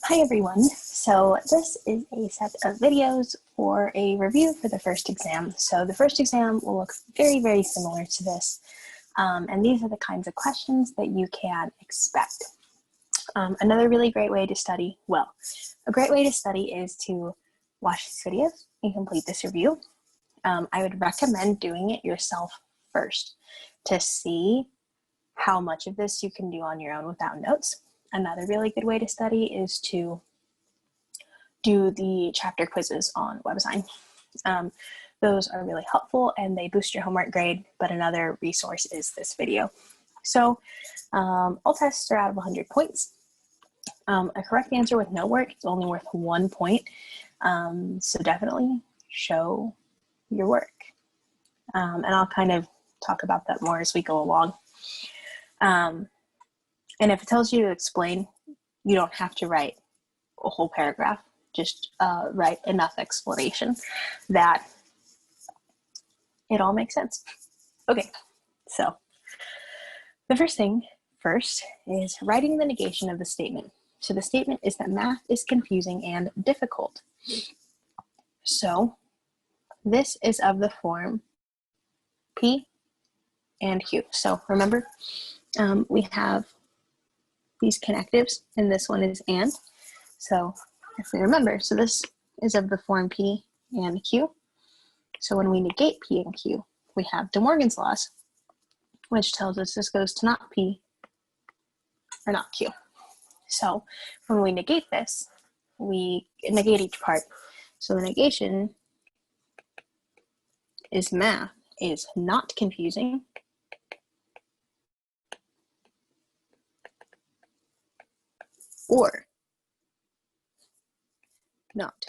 Hi everyone, so this is a set of videos for a review for the first exam. So the first exam will look very, very similar to this, and these are the kinds of questions that you can expect. Another really great way to study, a great way to study is to watch these videos and complete this review. I would recommend doing it yourself first to see how much of this you can do on your own without notes. Another really good way to study is to do the chapter quizzes on WebAssign. Those are really helpful and they boost your homework grade, but another resource is this video. So all tests are out of 100 points. A correct answer with no work is only worth 1 point. So definitely show your work. And I'll kind of talk about that more as we go along. And if it tells you to explain, you don't have to write a whole paragraph. Just write enough explanation that it all makes sense. Okay, so the first thing is writing the negation of the statement. So the statement is that math is confusing and difficult. So this is of the form P and Q. So remember, we have these connectives, and this one is and. So if we remember, so this is of the form P and Q. So when we negate P and Q, we have De Morgan's laws, which tells us this goes to not P or not Q. So when we negate this, we negate each part. So the negation is math is not confusing or not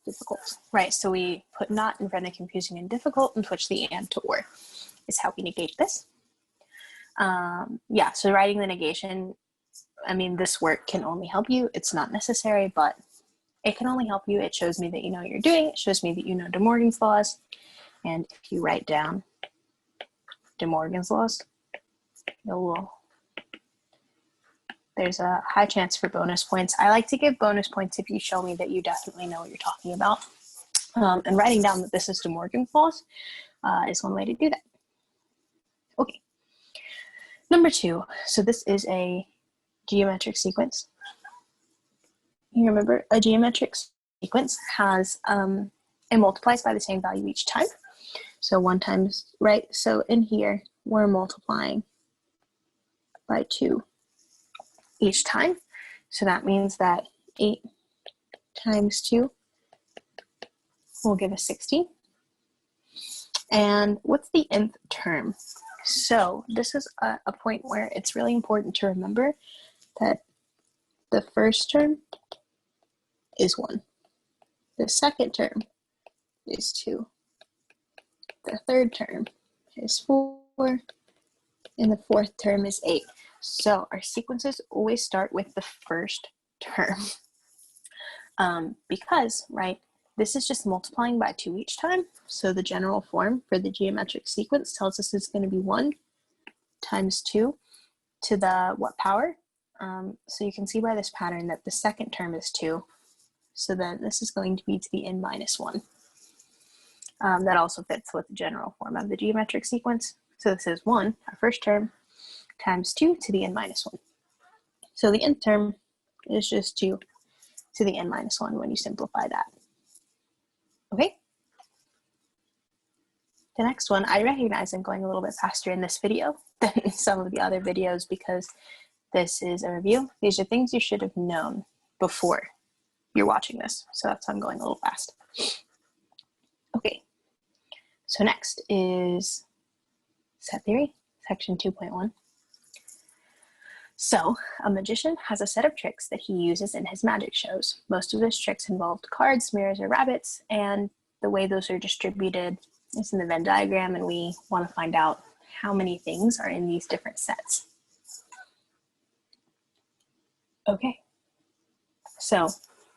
difficult, right? So we put not in front of confusing and difficult and switch the and to or is how we negate this. Yeah, so writing the negation, I mean, this work can only help you. It's not necessary, but it can only help you. It shows me that you know what you're doing. It shows me that you know De Morgan's laws. And if you write down De Morgan's laws, there's a high chance for bonus points. I like to give bonus points if you show me that you definitely know what you're talking about. And writing down that this is De Morgan's laws is one way to do that. Okay. Number 2, so this is a geometric sequence. You remember a geometric sequence has, it multiplies by the same value each time. So 1 times, right? So in here, we're multiplying by 2 each time. So that means that 8 times 2 will give us 16. And what's the nth term? So this is a point where it's really important to remember that the first term is 1. The second term is 2. The third term is 4. And the fourth term is 8. So our sequences always start with the first term. Because, right, this is just multiplying by 2 each time. So the general form for the geometric sequence tells us it's going to be 1 times 2 to the what power? So you can see by this pattern that the second term is 2. So then this is going to be to the n minus 1. That also fits with the general form of the geometric sequence. So this is 1, our first term, times 2 to the n minus 1. So the nth term is just 2 to the n minus 1 when you simplify that. Okay? The next one, I recognize I'm going a little bit faster in this video than some of the other videos because this is a review. These are things you should have known before you're watching this. So that's why I'm going a little fast. Okay. So next is set theory, section 2.1. So a magician has a set of tricks that he uses in his magic shows. Most of his tricks involved cards, mirrors, or rabbits, and the way those are distributed is in the Venn diagram, and we want to find out how many things are in these different sets. Okay, so,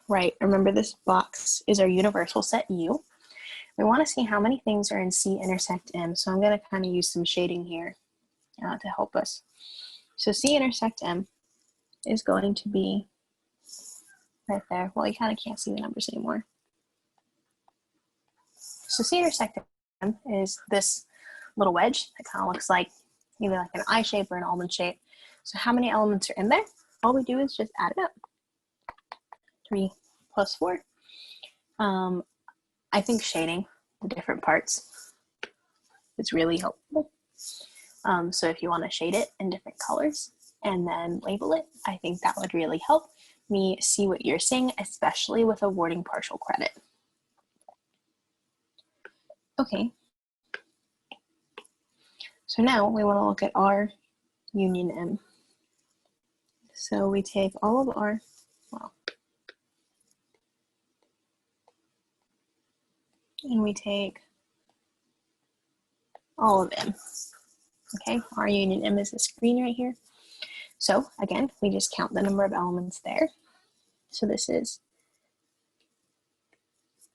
right, remember this box is our universal set U. We want to see how many things are in C intersect M, so I'm going to kind of use some shading here to help us. So C intersect M is going to be right there. Well, you kind of can't see the numbers anymore. So C intersect M is this little wedge that kind of looks like either like an eye shape or an almond shape. So how many elements are in there? All we do is just add it up. 3 plus 4. I think shading the different parts is really helpful. So if you want to shade it in different colors and then label it, I think that would really help me see what you're seeing, especially with awarding partial credit. Okay. So now we want to look at R union M. So we take all of R, well, and we take all of M. Okay, R union M is the screen right here. So again, we just count the number of elements there. So this is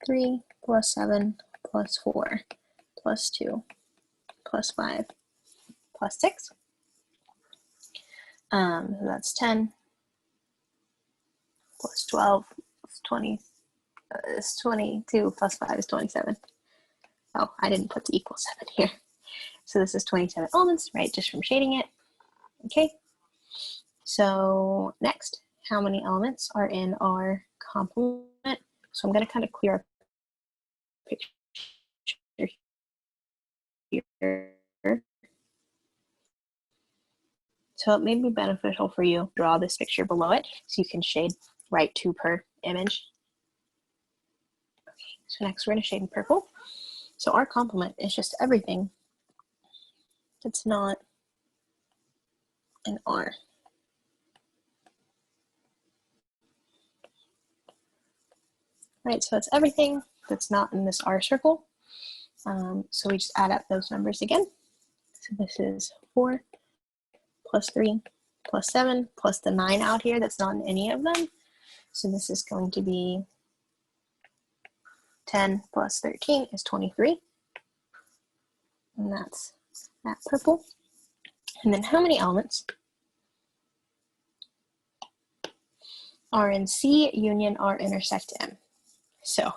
3 plus 7 plus 4 plus 2 plus 5 plus 6. So that's 10 plus 12 is 20, is 22 plus 5 is 27. Oh, I didn't put the equal 7 here. So this is 27 elements, right, just from shading it. Okay, so next, how many elements are in our complement? So I'm going to kind of clear our picture here. So it may be beneficial for you to draw this picture below it so you can shade right 2 per image. Okay, so next we're going to shade in purple. So our complement is just everything that's not an R. Right, so it's everything that's not in this R circle. So we just add up those numbers again. So this is 4 plus 3 plus 7 plus the 9 out here that's not in any of them. So this is going to be 10 plus 13 is 23. And that's that purple. And then how many elements are in C union R intersect M? So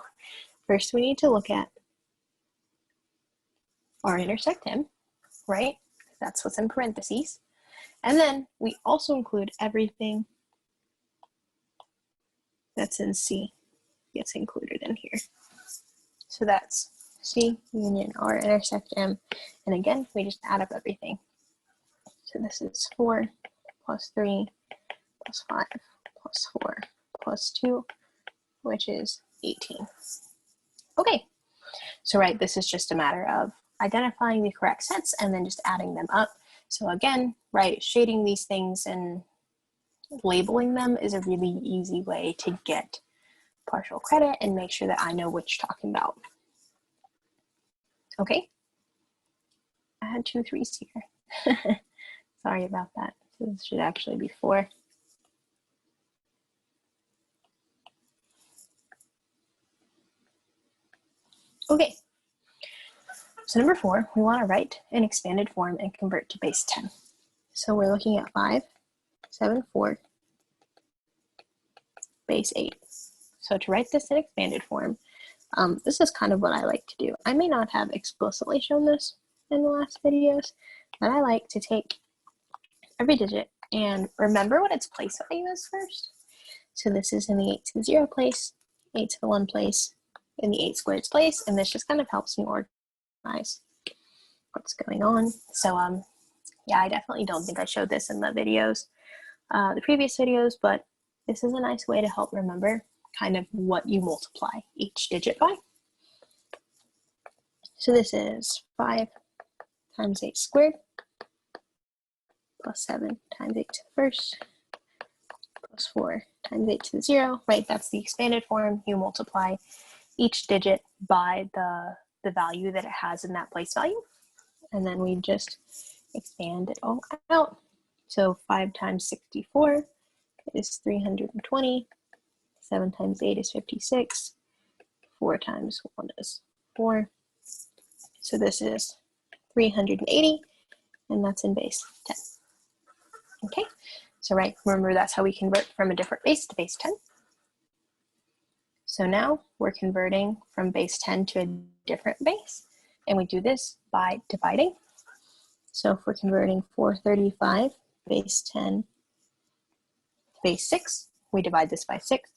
first we need to look at R intersect M, right? That's what's in parentheses. And then we also include everything that's in C gets included in here. So that's C union R intersect M. And again, we just add up everything. So this is 4 plus 3 plus 5 plus 4 plus 2, which is 18. Okay, so right, this is just a matter of identifying the correct sets and then just adding them up. So again, right, shading these things and labeling them is a really easy way to get partial credit and make sure that I know what you're talking about. Okay, I had 2 3s here. Sorry about that. So this should actually be 4. Okay, so number 4, we want to write an expanded form and convert to base 10. So we're looking at 5, 7, 4, base 8. So to write this in expanded form, this is kind of what I like to do. I may not have explicitly shown this in the last videos, but I like to take every digit and remember what its place value is first. So this is in the 8 to the 0 place, 8 to the 1 place, in the 8 squareds place, and this just kind of helps me organize what's going on. So yeah, I definitely don't think I showed this in the videos, the previous videos, but this is a nice way to help remember kind of what you multiply each digit by. So this is 5 times 8 squared plus 7 times 8 to the first plus 4 times 8 to the 0, right? That's the expanded form. You multiply each digit by the value that it has in that place value. And then we just expand it all out. So 5 times 64 is 320. 7 times 8 is 56. 4 times 1 is 4. So this is 380, and that's in base 10. Okay, so right, remember that's how we convert from a different base to base 10. So now we're converting from base 10 to a different base, and we do this by dividing. So if we're converting 435 base 10 to base 6, we divide this by 6.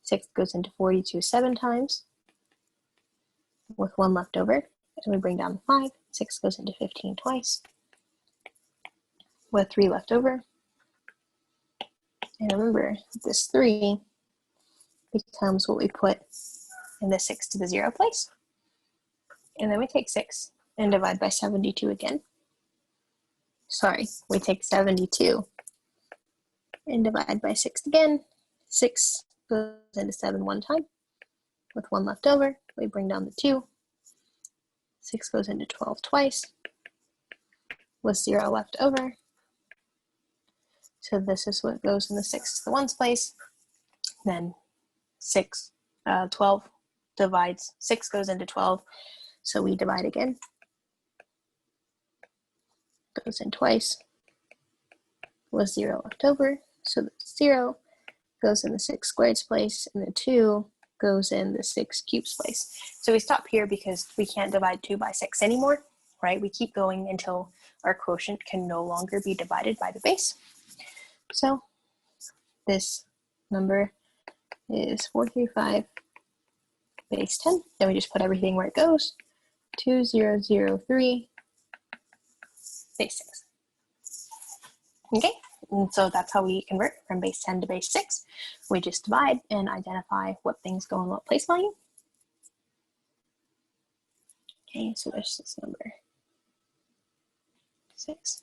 6 goes into 42 7 times with 1 left over, and we bring down the 5. 6 goes into 15 twice with 3 left over. And remember, this 3 becomes what we put in the 6 to the 0 place. And then we take 6 and divide by 72 again. Sorry, we take 72 and divide by 6 again. 6 goes into 7 one time with 1 left over. We bring down the 2. 6 goes into 12 twice with 0 left over. So this is what goes in the 6 to the 1's place. Then 12 divides, 6 goes into 12. So we divide again. Goes in twice with 0 left over. So the 0 goes in the 6 squareds place, and the 2 goes in the 6 cubes place. So we stop here because we can't divide 2 by 6 anymore, right? We keep going until our quotient can no longer be divided by the base. So this number is 435 base 10. Then we just put everything where it goes. 2003 base 6. Okay, and so that's how we convert from base 10 to base 6. We just divide and identify what things go in what place value. Okay, so there's this number 6.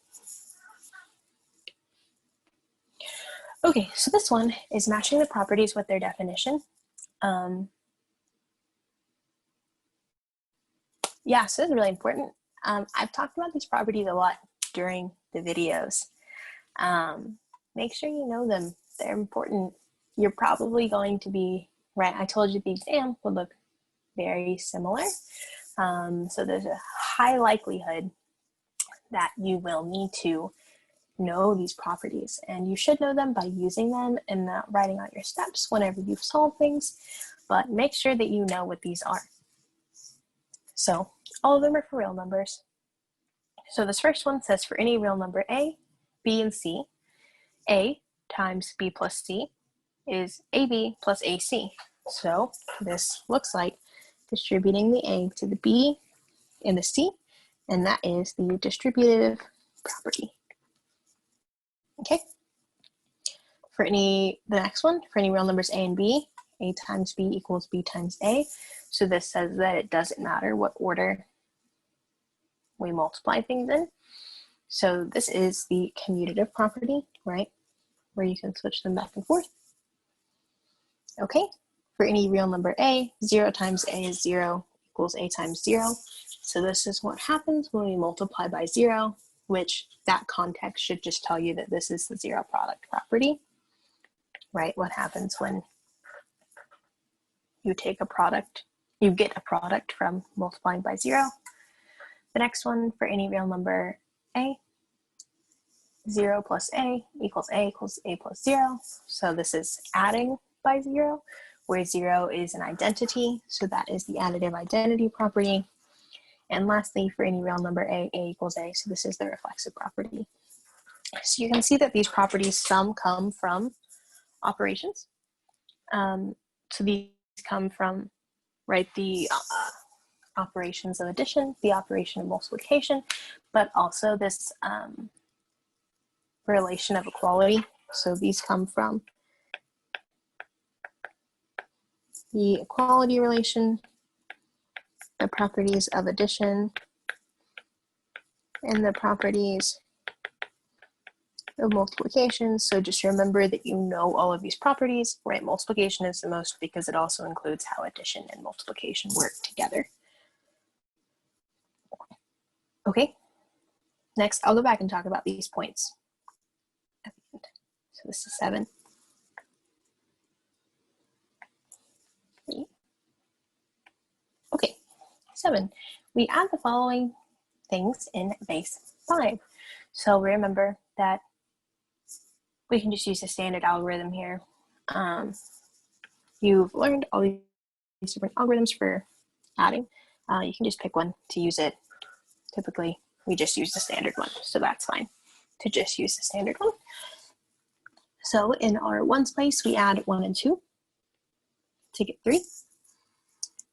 Okay, so this one is matching the properties with their definition. Yeah, so this is really important. I've talked about these properties a lot during the videos. Make sure you know them. They're important. You're probably going to be, right, I told you the exam would look very similar. So there's a high likelihood that you will need to know these properties, and you should know them by using them and writing out your steps whenever you solve things, but make sure that you know what these are. So all of them are for real numbers. So this first one says for any real number A, B, and C, A times B plus C is AB plus AC. So this looks like distributing the A to the B and the C, and that is the distributive property. Okay. For the next one, for any real numbers A and B, A times B equals B times A. So this says that it doesn't matter what order we multiply things in. So this is the commutative property, right? Where you can switch them back and forth. Okay, for any real number A, 0 times A is 0 equals A times 0. So this is what happens when we multiply by 0, which that context should just tell you that this is the zero product property, right? What happens when you take a product, you get a product from multiplying by 0. The next one, for any real number A, 0 plus A equals A plus 0. So this is adding by 0, where 0 is an identity. So that is the additive identity property. And lastly, for any real number A equals A. So this is the reflexive property. So you can see that these properties, some come from operations. So these come from, right, the operations of addition, the operation of multiplication, but also this relation of equality. So these come from the equality relation, the properties of addition, and the properties of multiplication. So just remember that you know all of these properties, right? Multiplication is the most because it also includes how addition and multiplication work together. Okay, next I'll go back and talk about these points. So this is 7. Okay, 7. We add the following things in base 5. So remember that we can just use the standard algorithm here. You've learned all these different algorithms for adding. You can just pick one to use it. Typically, we just use the standard one, so that's fine to just use the standard one. So in our ones place, we add 1 and 2 to get 3.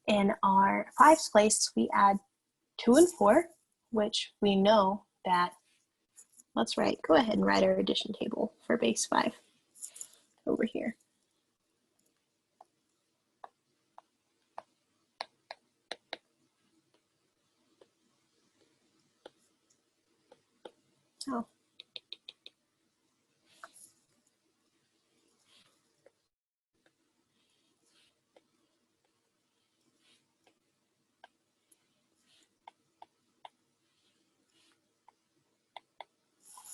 In our fives place, we add 2 and 4, which we know that, go ahead and write our addition table for base 5 over here. Oh.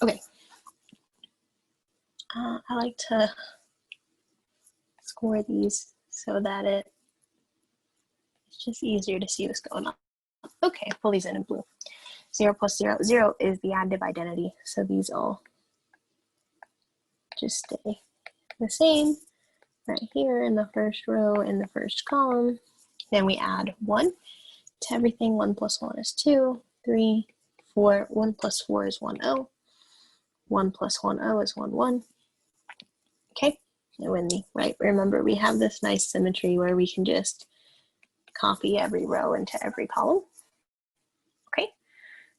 Okay. I like to score these so that it's just easier to see what's going on. Okay, pull these in blue. 0 plus 0, 0 is the additive identity, so these all just stay the same right here in the first row in the first column. Then we add 1 to everything. 1 plus 1 is 2, 3, 4. 1 plus 4 is 1, 0. 1 plus 1, 0 is 1, 1. Okay, and when remember we have this nice symmetry where we can just copy every row into every column. Okay,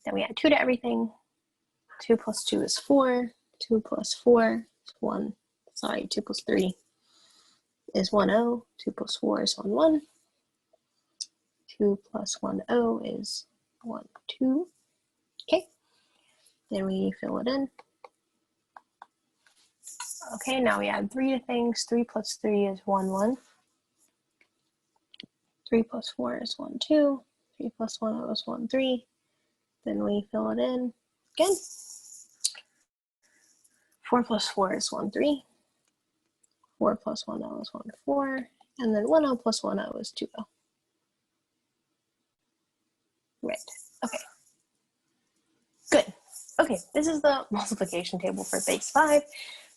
then we add 2 to everything. 2 plus 2 is 4. 2 plus 4 is 1. Sorry, 2 plus 3 is 1, 0. 2 plus 4 is 1, 1. 2 plus 1, 0 is 1, 2. Okay, then we fill it in. Okay, now we add 3 to things. 3 plus 3 is 1, 1. 3 plus 4 is 1, 2. 3 plus 1 is 1, 3. Then we fill it in again. 4 plus 4 is 1, 3. 4 plus 1, 0 is 1, 4. And then 1, 0 plus 1, 0 is 2, 0. Right, okay. Good. Okay, this is the multiplication table for base 5.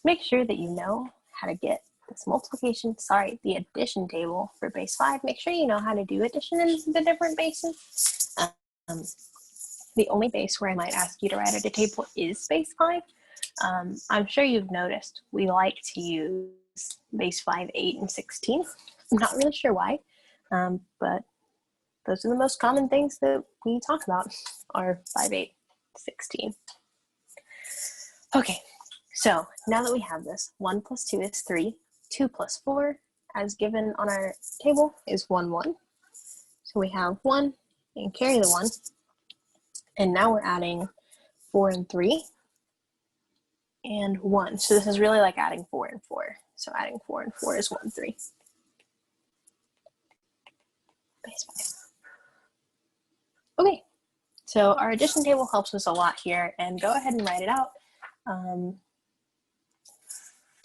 Make sure that you know how to get this the addition table for base 5. Make sure you know how to do addition in the different bases. The only base where I might ask you to write at a table is base 5. I'm sure you've noticed we like to use base 5, 8, and 16. I'm not really sure why, but those are the most common things that we talk about are 5, 8, 16. Okay, so now that we have this, 1 plus 2 is 3. 2 plus 4, as given on our table, is 1, 1. So we have 1 and carry the 1. And now we're adding 4 and 3 and 1. So this is really like adding 4 and 4. So adding 4 and 4 is 1, 3. Base 5. Okay, so our addition table helps us a lot here, and go ahead and write it out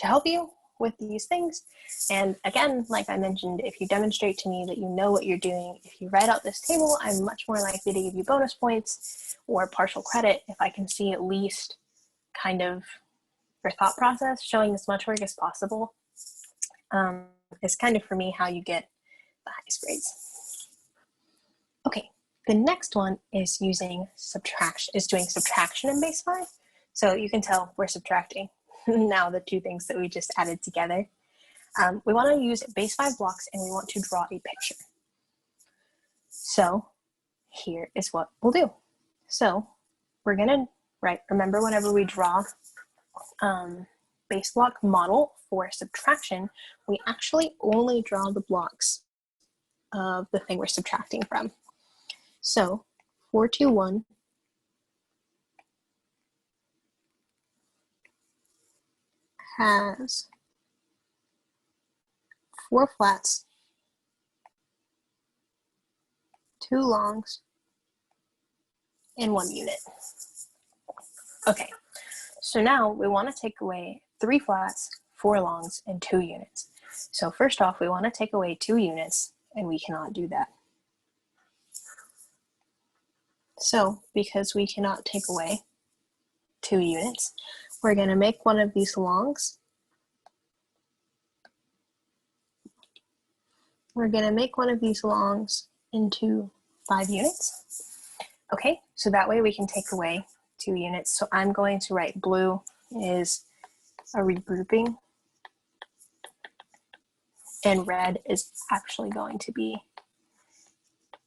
to help you with these things. And again, like I mentioned, if you demonstrate to me that you know what you're doing, if you write out this table, I'm much more likely to give you bonus points or partial credit if I can see at least kind of your thought process showing as much work as possible. It's kind of, for me, how you get the highest grades. Okay, the next one is doing subtraction in base 5. So you can tell we're subtracting now the two things that we just added together. We want to use base 5 blocks, and we want to draw a picture. So here is what we'll do. So we're gonna remember whenever we draw base block model for subtraction, we actually only draw the blocks of the thing we're subtracting from. So 4, 2, 1 has 4 flats, 2 longs, and 1 unit. Okay, so now we want to take away 3 flats, 4 longs, and 2 units. So first off, we want to take away 2 units, and we cannot do that. So because we cannot take away 2 units, we're going to make one of these longs. We're going to make one of these longs into 5 units. Okay, so that way we can take away 2 units. So I'm going to write blue is a regrouping, and red is actually going to be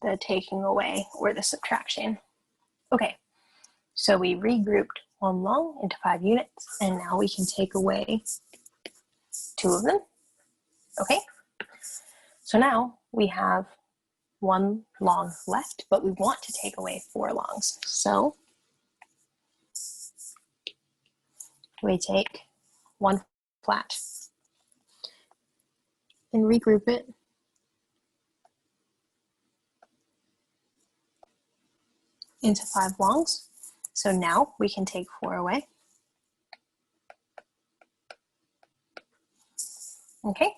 the taking away or the subtraction. Okay, so we regrouped one long into 5 units, and now we can take away 2 of them. Okay, so now we have 1 long left, but we want to take away 4 longs. So we take 1 flat and regroup it into 5 longs. So now we can take 4 away. Okay,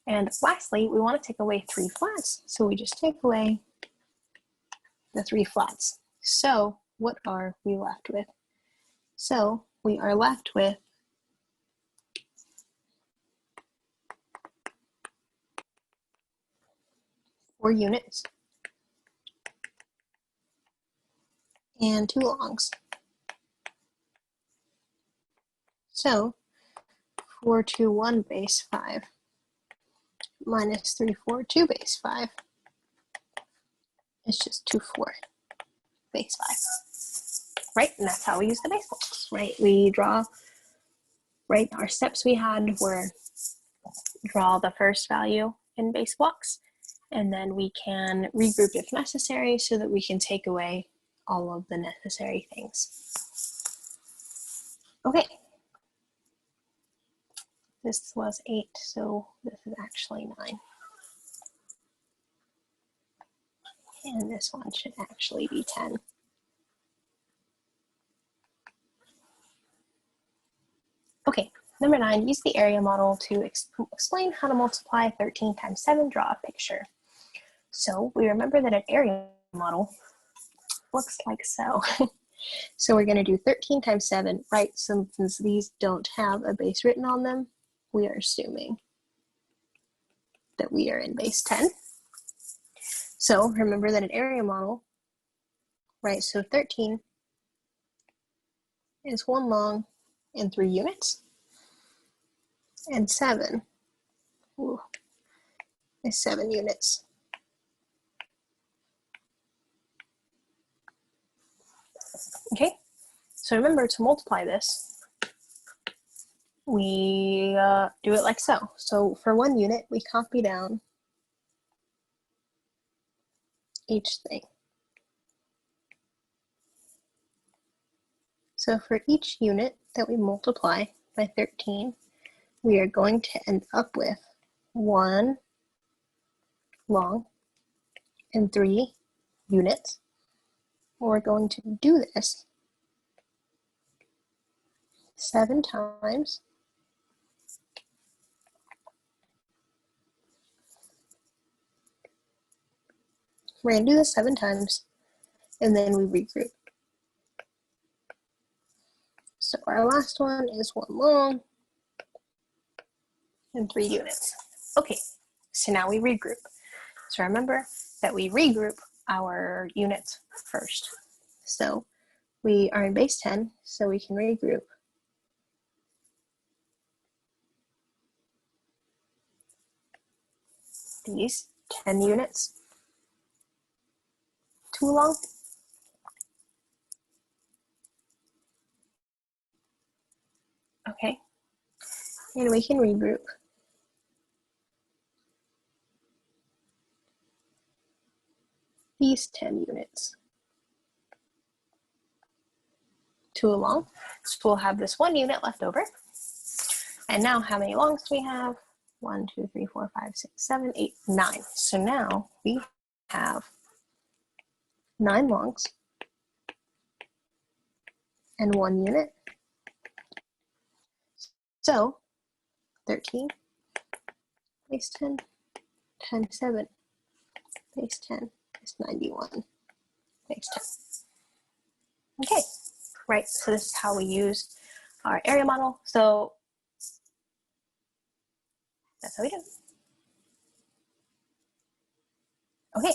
and lastly, we want to take away 3 flats. So we just take away the 3 flats. So what are we left with? So we are left with 4 units and 2 longs. So 421 base 5 minus 342 base 5 is just 24 base 5, right? And that's how we use the base blocks, right? We draw, right? Our steps we had were draw the first value in base blocks, and then we can regroup if necessary so that we can take away all of the necessary things. Okay. This was 8, so this is actually 9. And this one should actually be 10. Okay, number 9, use the area model to explain how to multiply 13 times 7, draw a picture. So we remember that an area model looks like so. So we're going to do 13 times 7, right? So since these don't have a base written on them, we are assuming that we are in base 10. So remember that an area model, right? So 13 is 1 long and 3 units. And 7 is 7 units. Okay, so remember to multiply this, we do it like so. So for 1 unit, we copy down each thing. So for each unit that we multiply by 13, we are going to end up with 1 long and 3 units. We're going to do this 7 times. We're going to do this 7 times, and then we regroup. So our last one is 1 long and 3 units. Okay, so now we regroup. So remember that we regroup our units first. So we are in base 10, so we can regroup these 10 units. 2 long. Okay, and we can regroup these 10 units. 2 long, so we'll have this 1 unit left over. And now how many longs do we have? 1, 2, 3, 4, 5, 6, 7, 8, 9. So now we have 9 longs and 1 unit. So 13 base 10 times 7 base 10 is 91 base 10. Okay, right, so this is how we use our area model. So that's how we do it. Okay,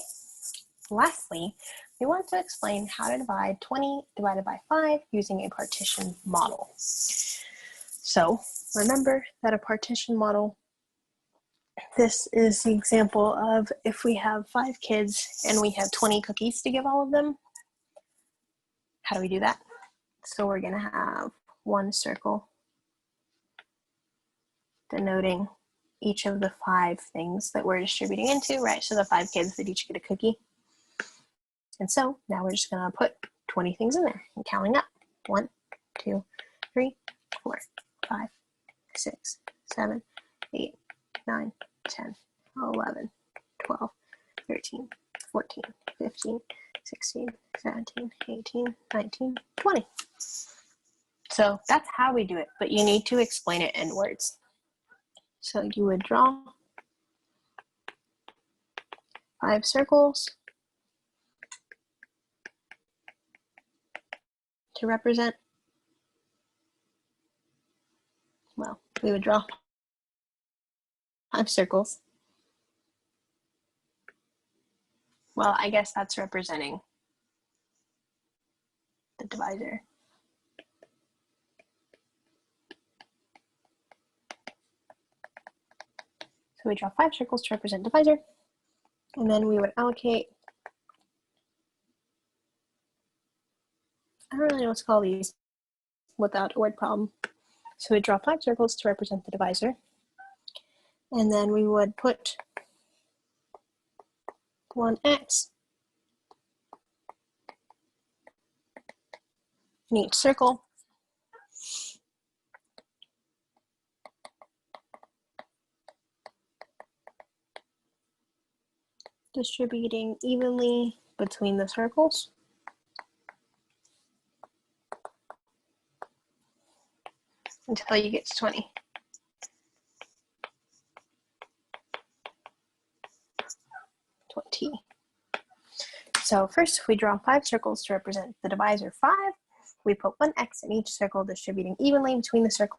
lastly, we want to explain how to divide 20 divided by 5 using a partition model. So remember that a partition model, this is the example of if we have 5 kids and we have 20 cookies to give all of them. How do we do that? So we're going to have one circle denoting each of the 5 things that we're distributing into, right? So the 5 kids that each get a cookie. And so now we're just going to put 20 things in there and counting up. 1, 2, 3, 4, 5, 6, 7, 8, 9, 10, 11, 12, 13, 14, 15, 16, 17, 18, 19, 20. So that's how we do it, but you need to explain it in words. So you would draw 5 circles to represent, well, we would draw 5 circles. Well, I guess that's representing the divisor. So we draw 5 circles to represent divisor, and then we would allocate, I don't really know what to call these without a word problem. So we draw 5 circles to represent the divisor, and then we would put 1 X in each circle. Distributing evenly between the circles. Until you get to 20. So first we draw 5 circles to represent the divisor 5. We put 1 X in each circle, distributing evenly between the circles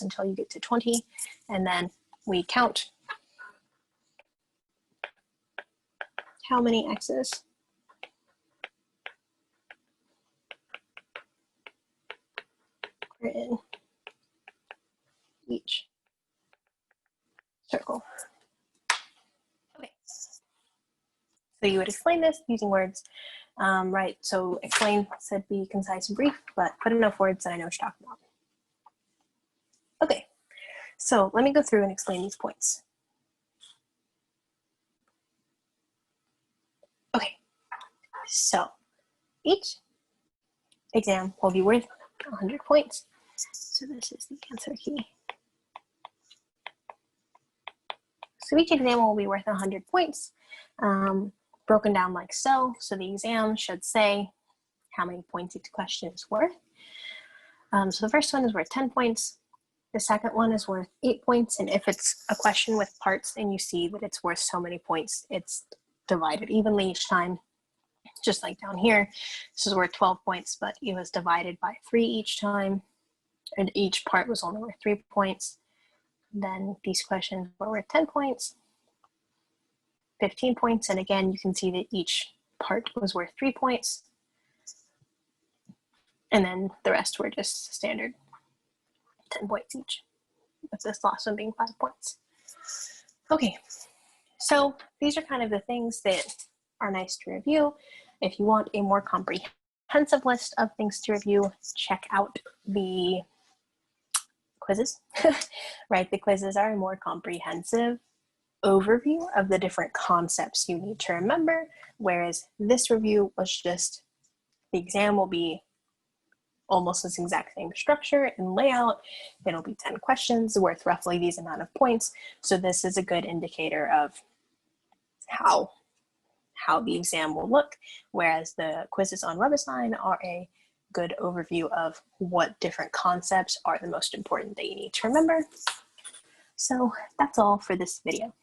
until you get to 20. And then we count how many X's are in each circle. Okay. So you would explain this using words, right? So explain said be concise and brief, but put enough words that I know what you're talking about. Okay, so let me go through and explain these points. Okay, so each exam will be worth 100 points. So this is the answer key. So each exam will be worth 100 points, broken down like so. So the exam should say how many points each question is worth. So the first one is worth 10 points. The second one is worth 8 points. And if it's a question with parts and you see that it's worth so many points, it's divided evenly each time. Just like down here, this is worth 12 points, but it was divided by 3 each time. And each part was only worth 3 points. Then these questions were worth 10 points, 15 points. And again, you can see that each part was worth 3 points. And then the rest were just standard 10 points each, with this last one being 5 points. Okay, so these are kind of the things that are nice to review. If you want a more comprehensive list of things to review, check out the quizzes, right? The quizzes are a more comprehensive overview of the different concepts you need to remember, whereas this review was just, the exam will be almost this exact same structure and layout. It'll be 10 questions worth roughly these amount of points. So this is a good indicator of how the exam will look, whereas the quizzes on WebAssign are a good overview of what different concepts are the most important that you need to remember. So that's all for this video.